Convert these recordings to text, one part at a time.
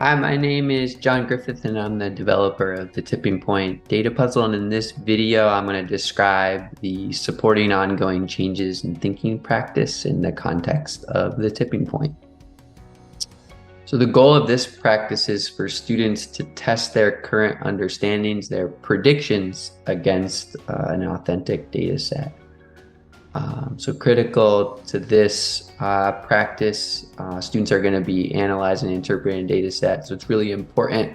Hi, my name is John Griffith, and I'm the developer of the Tipping Point data puzzle. And in this video, I'm going to describe the supporting ongoing changes in thinking practice in the context of the tipping point. So the goal of this practice is for students to test their current understandings, their predictions against an authentic data set. So critical to this practice, students are going to be analyzing and interpreting data sets. So it's really important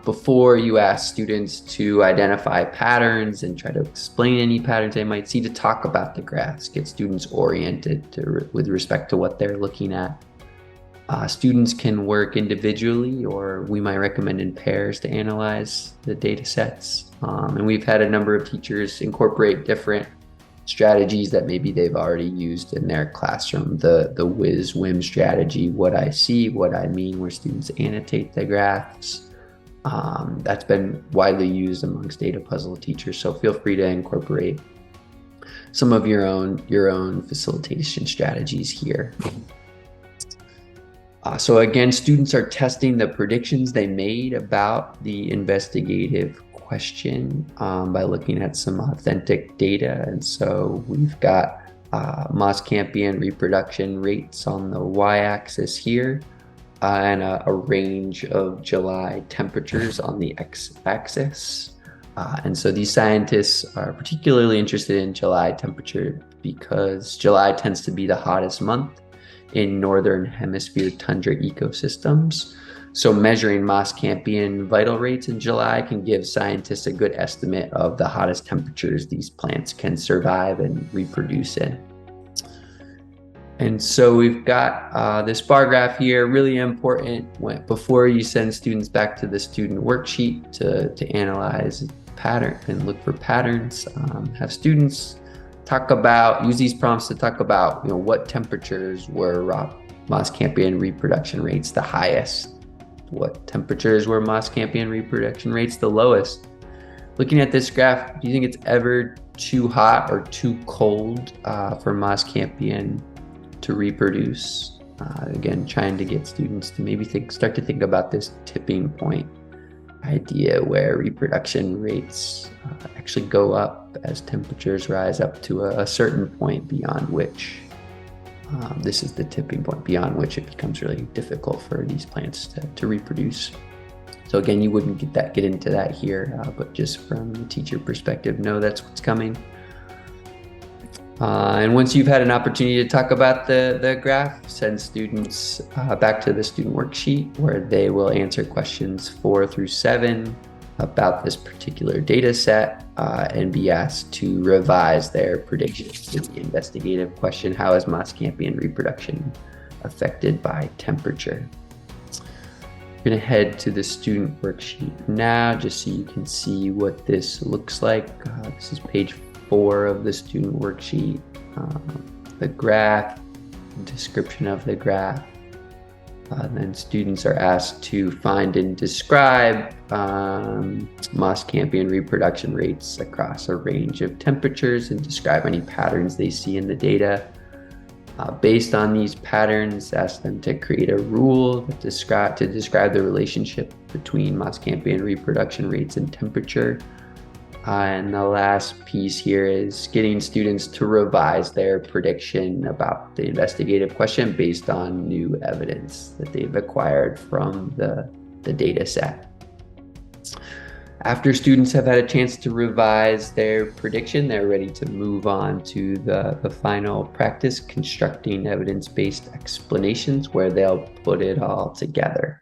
before you ask students to identify patterns and try to explain any patterns they might see, to talk about the graphs, get students oriented with respect to what they're looking at. Students can work individually, or we might recommend in pairs, to analyze the data sets. And we've had a number of teachers incorporate different strategies that maybe they've already used in their classroom. The WIS-WIM strategy, what I see, what I mean, where students annotate the graphs. That's been widely used amongst data puzzle teachers. So feel free to incorporate some of your own facilitation strategies here. So again, students are testing the predictions they made about the investigative question by looking at some authentic data. And so we've got Moss-Campian reproduction rates on the y-axis here, and a range of July temperatures on the x-axis. And so these scientists are particularly interested in July temperature because July tends to be the hottest month in northern hemisphere tundra ecosystems. So measuring Moss-Campian vital rates in July can give scientists a good estimate of the hottest temperatures these plants can survive and reproduce in. And so we've got this bar graph here, really important before you send students back to the student worksheet to analyze pattern and look for patterns. Have students use these prompts to talk about, what temperatures were Moss-Campian reproduction rates the highest? What temperatures were Moss-Campian reproduction rates the lowest? Looking at this graph, do you think it's ever too hot or too cold for Moss-Campian to reproduce? Again, trying to get students to maybe start to think about this tipping point idea where reproduction rates actually go up as temperatures rise up to a certain point beyond which this is the tipping point, beyond which it becomes really difficult for these plants to reproduce. So again, you wouldn't get into that here, but just from the teacher perspective, know that's what's coming. And once you've had an opportunity to talk about the graph, send students back to the student worksheet, where they will answer questions 4 through 7 about this particular data set and be asked to revise their predictions to the investigative question: how is Moss-Campian reproduction affected by temperature? I'm going to head to the student worksheet now, just so you can see what this looks like. This is page 4 of the student worksheet. The graph, description of the graph. Then students are asked to find and describe Moss-Campian reproduction rates across a range of temperatures and describe any patterns they see in the data. Based on these patterns, ask them to create a rule to describe the relationship between Moss-Campian reproduction rates and temperature. And the last piece here is getting students to revise their prediction about the investigative question based on new evidence that they've acquired from the data set. After students have had a chance to revise their prediction, they're ready to move on to the final practice, constructing evidence-based explanations, where they'll put it all together.